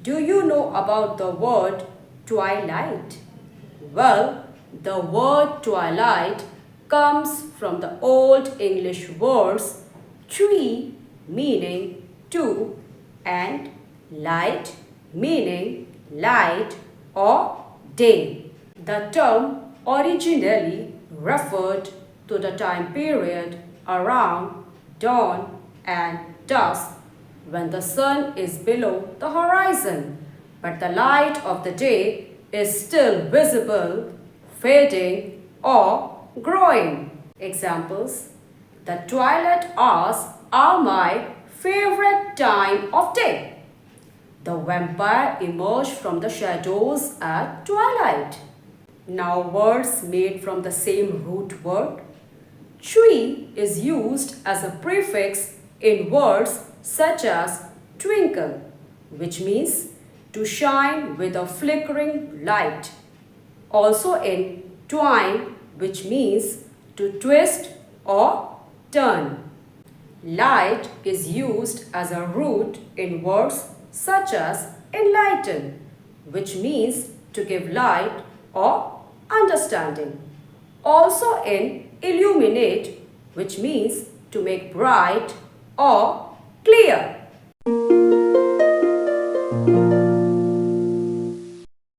Do you know about the word twilight? Well, the word twilight comes from the Old English words twi meaning two and light meaning light or day. The term originally referred to the time period around dawn and dusk when the sun is below the horizon, but the light of the day is still visible, fading or growing. Examples: the twilight hours are my favorite time of day. The vampire emerged from the shadows at twilight. Now words made from the same root word. Tree is used as a prefix in words such as twinkle, which means to shine with a flickering light. Also in twine, which means to twist or turn. Light is used as a root in words such as enlighten, which means to give light or understanding. Also in illuminate, which means to make bright or clear.